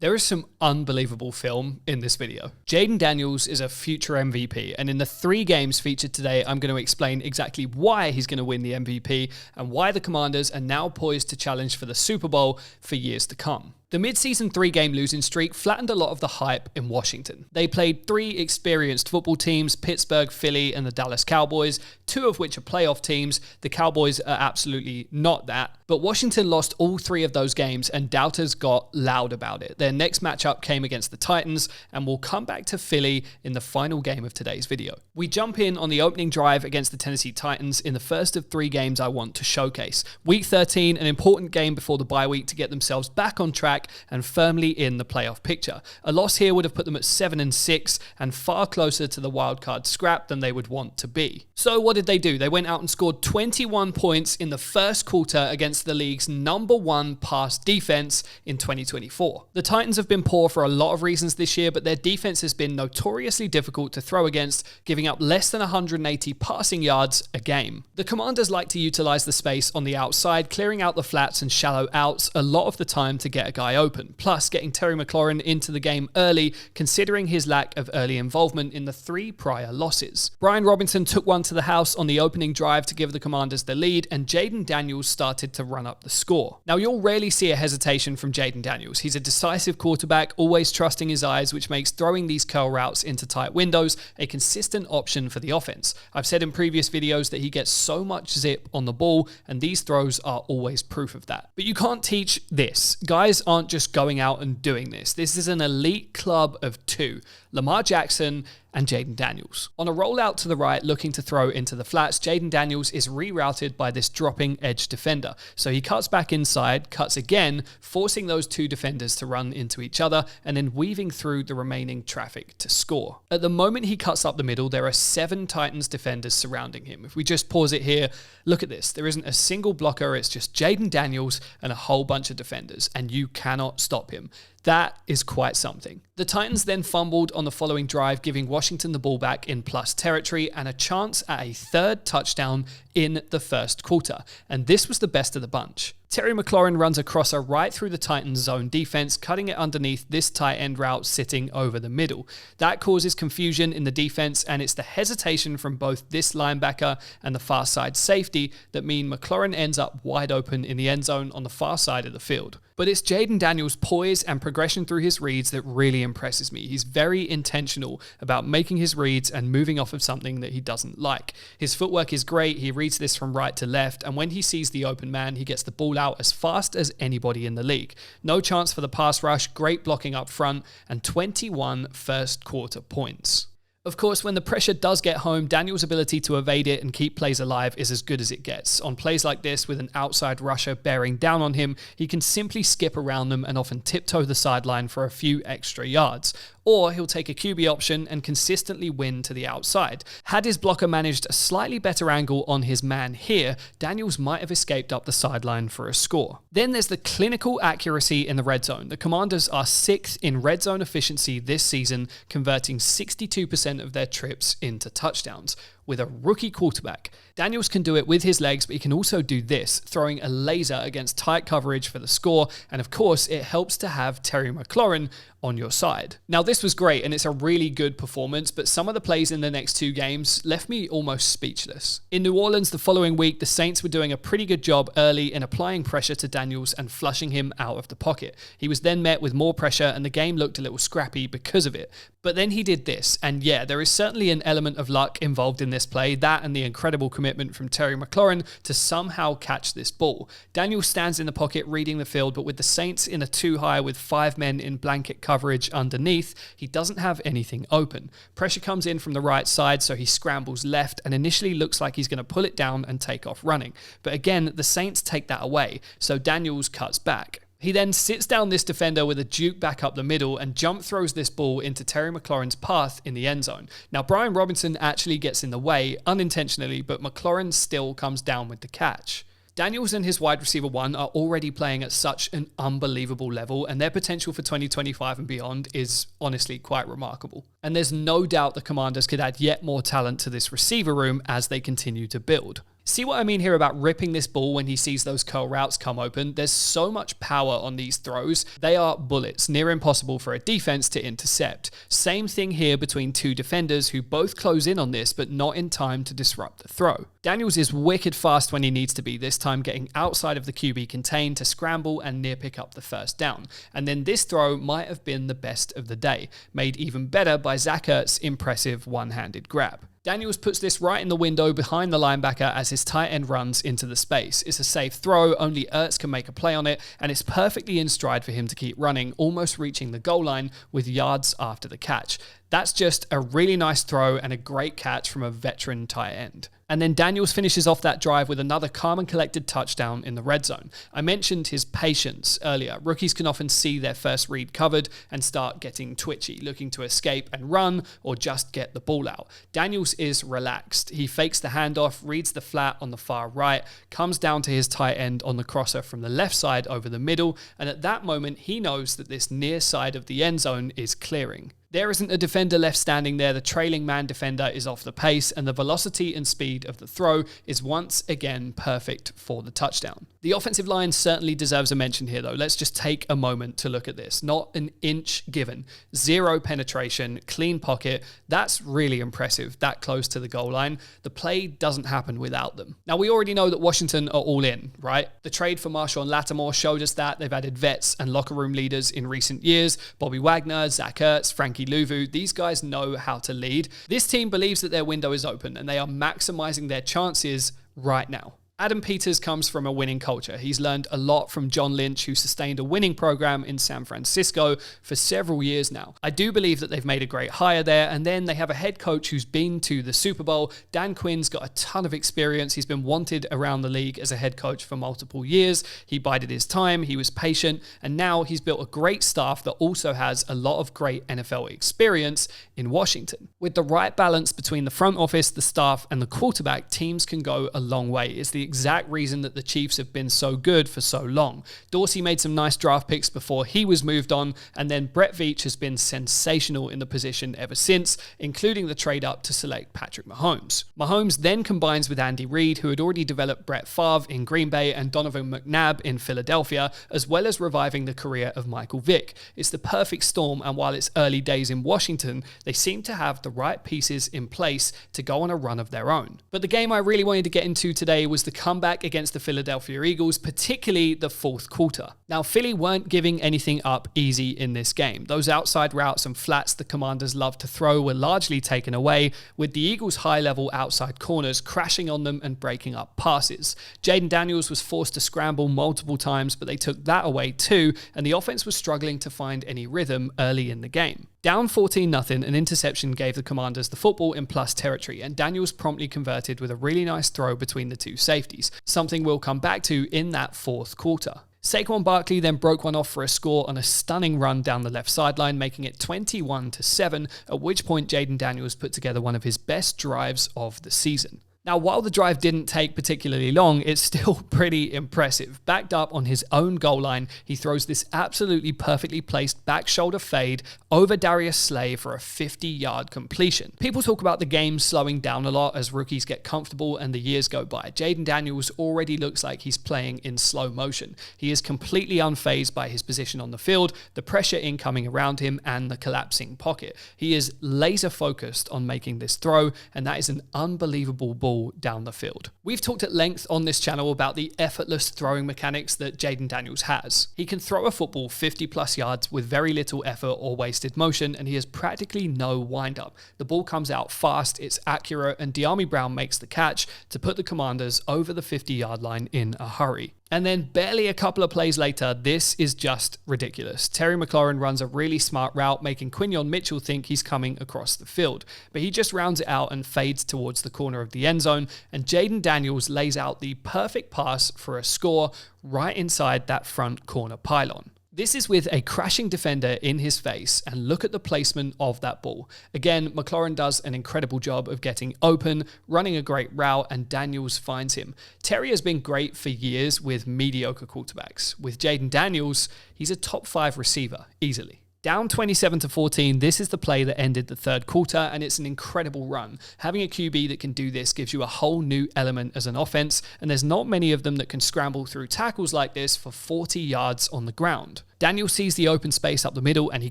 There is some unbelievable film in this video. Jayden Daniels is a future MVP, and in the 3 games featured today, I'm going to explain exactly why he's going to win the MVP and why the Commanders are now poised to challenge for the Super Bowl for years to come. The mid-season 3-game losing streak flattened a lot of the hype in Washington. They played 3 experienced football teams, Pittsburgh, Philly, and the Dallas Cowboys, 2 of which are playoff teams. The Cowboys are absolutely not that. But Washington lost all 3 of those games, and doubters got loud about it. Their next matchup came against the Titans, and we'll come back to Philly in the final game of today's video. We jump in on the opening drive against the Tennessee Titans in the first of 3 games I want to showcase. Week 13, an important game before the bye week to get themselves back on track and firmly in the playoff picture. A loss here would have put them at 7-6 and far closer to the wildcard scrap than they would want to be. So what did they do? They went out and scored 21 points in the first quarter against the league's #1 pass defense in 2024. The Titans have been poor for a lot of reasons this year, but their defense has been notoriously difficult to throw against, giving up less than 180 passing yards a game. The Commanders like to utilize the space on the outside, clearing out the flats and shallow outs a lot of the time to get a guy open, plus getting Terry McLaurin into the game early, considering his lack of early involvement in the 3 prior losses. Brian Robinson took one to the house on the opening drive to give the Commanders the lead, and Jayden Daniels started to run up the score. Now, you'll rarely see a hesitation from Jayden Daniels. He's a decisive quarterback, always trusting his eyes, which makes throwing these curl routes into tight windows a consistent option for the offense. I've said in previous videos that he gets so much zip on the ball, and these throws are always proof of that. But you can't teach this. Guys aren't just going out and doing this. This is an elite club of 2, Lamar Jackson and Jayden Daniels. On a rollout to the right, looking to throw into the flats, Jayden Daniels is rerouted by this dropping edge defender. So he cuts back inside, cuts again, forcing those 2 defenders to run into each other, and then weaving through the remaining traffic to score. At the moment he cuts up the middle, there are 7 Titans defenders surrounding him. If we just pause it here, look at this. There isn't a single blocker. It's just Jayden Daniels and a whole bunch of defenders, and you cannot stop him. That is quite something. The Titans then fumbled on the following drive, giving Washington the ball back in plus territory and a chance at a 3rd touchdown in the first quarter. And this was the best of the bunch. Terry McLaurin runs a crosser right through the Titans' zone defense, cutting it underneath this tight end route sitting over the middle. That causes confusion in the defense, and it's the hesitation from both this linebacker and the far side safety that mean McLaurin ends up wide open in the end zone on the far side of the field. But it's Jayden Daniels' poise and progression through his reads that really impresses me. He's very intentional about making his reads and moving off of something that he doesn't like. His footwork is great. He reads this from right to left, and when he sees the open man, he gets the ball out as fast as anybody in the league. No chance for the pass rush, great blocking up front, and 21 first quarter points. Of course, when the pressure does get home, Daniels' ability to evade it and keep plays alive is as good as it gets. On plays like this, with an outside rusher bearing down on him, he can simply skip around them and often tiptoe the sideline for a few extra yards. Or he'll take a QB option and consistently win to the outside. Had his blocker managed a slightly better angle on his man here, Daniels might have escaped up the sideline for a score. Then there's the clinical accuracy in the red zone. The Commanders are 6th in red zone efficiency this season, converting 62% of their trips into touchdowns. With a rookie quarterback, Daniels can do it with his legs, but he can also do this, throwing a laser against tight coverage for the score, and of course, it helps to have Terry McLaurin on your side. Now, this was great, and it's a really good performance, but some of the plays in the next 2 games left me almost speechless. In New Orleans the following week, the Saints were doing a pretty good job early in applying pressure to Daniels and flushing him out of the pocket. He was then met with more pressure, and the game looked a little scrappy because of it. But then he did this, and yeah, there is certainly an element of luck involved in this play, that and the incredible commitment from Terry McLaurin to somehow catch this ball. Daniels stands in the pocket reading the field, but with the Saints in a 2 high with 5 men in blanket coverage underneath, he doesn't have anything open. Pressure comes in from the right side, so he scrambles left and initially looks like he's going to pull it down and take off running. But again, the Saints take that away, so Daniels cuts back. He then sits down this defender with a juke back up the middle and jump throws this ball into Terry McLaurin's path in the end zone. Now, Brian Robinson actually gets in the way, unintentionally, but McLaurin still comes down with the catch. Daniels and his wide receiver 1 are already playing at such an unbelievable level, and their potential for 2025 and beyond is honestly quite remarkable. And there's no doubt the Commanders could add yet more talent to this receiver room as they continue to build. See what I mean here about ripping this ball when he sees those curl routes come open? There's so much power on these throws. They are bullets, near impossible for a defense to intercept. Same thing here between two defenders who both close in on this, but not in time to disrupt the throw. Daniels is wicked fast when he needs to be, this time getting outside of the QB contain to scramble and near pick up the first down. And then this throw might have been the best of the day, made even better by Zach Ertz's impressive one-handed grab. Daniels puts this right in the window behind the linebacker as his tight end runs into the space. It's a safe throw, only Ertz can make a play on it, and it's perfectly in stride for him to keep running, almost reaching the goal line with yards after the catch. That's just a really nice throw and a great catch from a veteran tight end. And then Daniels finishes off that drive with another calm and collected touchdown in the red zone. I mentioned his patience earlier. Rookies can often see their first read covered and start getting twitchy, looking to escape and run or just get the ball out. Daniels is relaxed. He fakes the handoff, reads the flat on the far right, comes down to his tight end on the crosser from the left side over the middle, and at that moment he knows that this near side of the end zone is clearing. There isn't a defender left standing there, the trailing man defender is off the pace, and the velocity and speed of the throw is once again perfect for the touchdown. The offensive line certainly deserves a mention here though. Let's just take a moment to look at this. Not an inch given, zero penetration, clean pocket. That's really impressive, that close to the goal line. The play doesn't happen without them. Now we already know that Washington are all in, right? The trade for Marshawn Lattimore showed us that. They've added vets and locker room leaders in recent years. Bobby Wagner, Zach Ertz, Frankie Louvu, these guys know how to lead. This team believes that their window is open and they are maximizing their chances right now. Adam Peters comes from a winning culture. He's learned a lot from John Lynch, who sustained a winning program in San Francisco for several years now. I do believe that they've made a great hire there, and then they have a head coach who's been to the Super Bowl. Dan Quinn's got a ton of experience. He's been wanted around the league as a head coach for multiple years. He bided his time, he was patient, and now he's built a great staff that also has a lot of great NFL experience in Washington. With the right balance between the front office, the staff, and the quarterback, teams can go a long way. It's the exact reason that the Chiefs have been so good for so long. Dorsey made some nice draft picks before he was moved on, and then Brett Veach has been sensational in the position ever since, including the trade up to select Patrick Mahomes. Mahomes then combines with Andy Reid, who had already developed Brett Favre in Green Bay and Donovan McNabb in Philadelphia, as well as reviving the career of Michael Vick. It's the perfect storm, and while it's early days in Washington, they seem to have the right pieces in place to go on a run of their own. But the game I really wanted to get into today was the comeback against the Philadelphia Eagles, particularly the fourth quarter. Now, Philly weren't giving anything up easy in this game. Those outside routes and flats the Commanders love to throw were largely taken away, with the Eagles' high-level outside corners crashing on them and breaking up passes. Jayden Daniels was forced to scramble multiple times, but they took that away too, and the offense was struggling to find any rhythm early in the game. Down 14-0, an interception gave the Commanders the football in plus territory, and Daniels promptly converted with a really nice throw between the two safeties, something we'll come back to in that fourth quarter. Saquon Barkley then broke one off for a score on a stunning run down the left sideline, making it 21-7, at which point Jayden Daniels put together one of his best drives of the season. Now, while the drive didn't take particularly long, it's still pretty impressive. Backed up on his own goal line, he throws this absolutely perfectly placed back shoulder fade over Darius Slay for a 50-yard completion. People talk about the game slowing down a lot as rookies get comfortable and the years go by. Jayden Daniels already looks like he's playing in slow motion. He is completely unfazed by his position on the field, the pressure incoming around him, and the collapsing pocket. He is laser focused on making this throw, and that is an unbelievable ball down the field. We've talked at length on this channel about the effortless throwing mechanics that Jayden Daniels has. He can throw a football 50 plus yards with very little effort or wasted motion, and he has practically no windup. The ball comes out fast, it's accurate, and De'Ami Brown makes the catch to put the Commanders over the 50-yard line in a hurry. And then barely a couple of plays later, this is just ridiculous. Terry McLaurin runs a really smart route, making Quinyon Mitchell think he's coming across the field. But he just rounds it out and fades towards the corner of the end zone, and Jayden Daniels lays out the perfect pass for a score right inside that front corner pylon. This is with a crashing defender in his face, and look at the placement of that ball. Again, McLaurin does an incredible job of getting open, running a great route, and Daniels finds him. Terry has been great for years with mediocre quarterbacks. With Jayden Daniels, he's a top 5 receiver, easily. Down 27-14, this is the play that ended the third quarter, and it's an incredible run. Having a QB that can do this gives you a whole new element as an offense, and there's not many of them that can scramble through tackles like this for 40 yards on the ground. Daniel sees the open space up the middle and he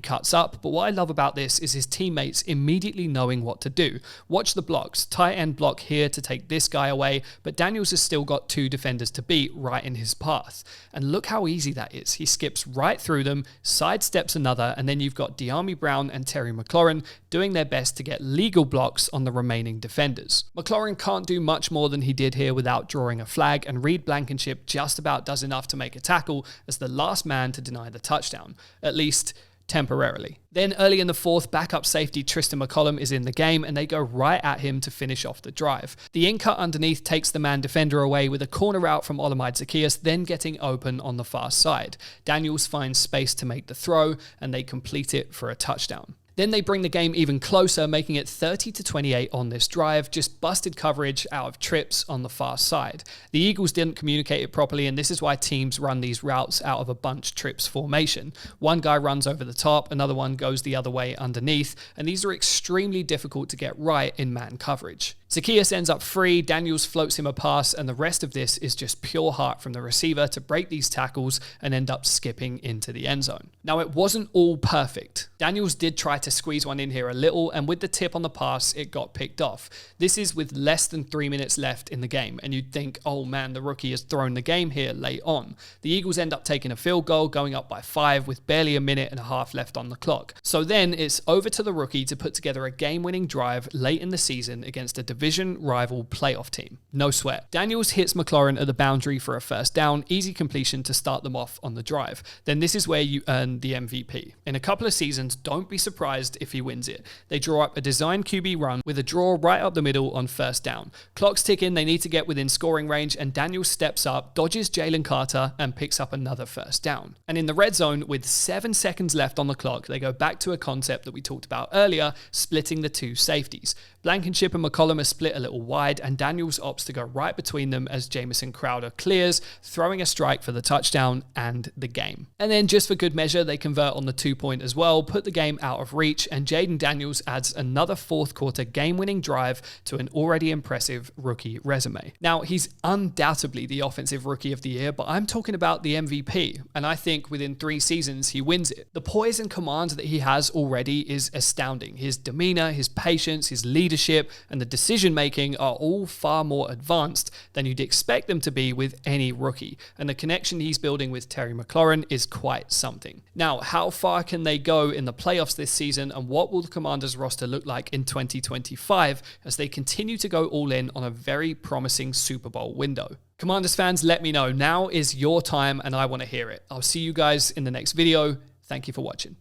cuts up, but what I love about this is his teammates immediately knowing what to do. Watch the blocks. Tight end block here to take this guy away, but Daniels has still got 2 defenders to beat right in his path. And look how easy that is. He skips right through them, sidesteps another, and then you've got De'Ami Brown and Terry McLaurin doing their best to get legal blocks on the remaining defenders. McLaurin can't do much more than he did here without drawing a flag, and Reed Blankenship just about does enough to make a tackle as the last man to deny the touchdown, at least temporarily. Then early in the fourth, backup safety Tristan McCollum is in the game and they go right at him to finish off the drive. The in cut underneath takes the man defender away with a corner out from Olamide Zaccheaus, then getting open on the far side. Daniels finds space to make the throw and they complete it for a touchdown. Then they bring the game even closer, making it 30-28 on this drive, just busted coverage out of trips on the far side. The Eagles didn't communicate it properly, and this is why teams run these routes out of a bunch trips formation. One guy runs over the top, another one goes the other way underneath, and these are extremely difficult to get right in man coverage. Zaccheaus ends up free, Daniels floats him a pass, and the rest of this is just pure heart from the receiver to break these tackles and end up skipping into the end zone. Now, it wasn't all perfect. Daniels did try to squeeze one in here a little, and with the tip on the pass, it got picked off. This is with less than 3 minutes left in the game, and you'd think, oh man, the rookie has thrown the game here late on. The Eagles end up taking a field goal, going up by 5 with barely a minute and a half left on the clock. So then it's over to the rookie to put together a game-winning drive late in the season against a division rival playoff team. No sweat. Daniels hits McLaurin at the boundary for a first down, easy completion to start them off on the drive. Then this is where you earn the MVP. In a couple of seasons, don't be surprised if he wins it. They draw up a design QB run with a draw right up the middle on first down. Clock's ticking, they need to get within scoring range, and Daniels steps up, dodges Jalen Carter, and picks up another first down. And in the red zone, with 7 seconds left on the clock, they go back to a concept that we talked about earlier, splitting the 2 safeties. Blankenship and McCollum are split a little wide, and Daniels opts to go right between them as Jamison Crowder clears, throwing a strike for the touchdown and the game. And then just for good measure, they convert on the 2-point as well, put the game out of reach, and Jayden Daniels adds another fourth quarter game-winning drive to an already impressive rookie resume. Now, he's undoubtedly the offensive rookie of the year, but I'm talking about the MVP, and I think within 3 seasons he wins it. The poise and command that he has already is astounding. His demeanor, his patience, his leadership, and the decision-making are all far more advanced than you'd expect them to be with any rookie, and the connection he's building with Terry McLaurin is quite something. Now, how far can they go in the playoffs this season, and what will the Commanders roster look like in 2025 as they continue to go all in on a very promising Super Bowl window? Commanders fans, let me know. Now is your time and I want to hear it. I'll see you guys in the next video. Thank you for watching.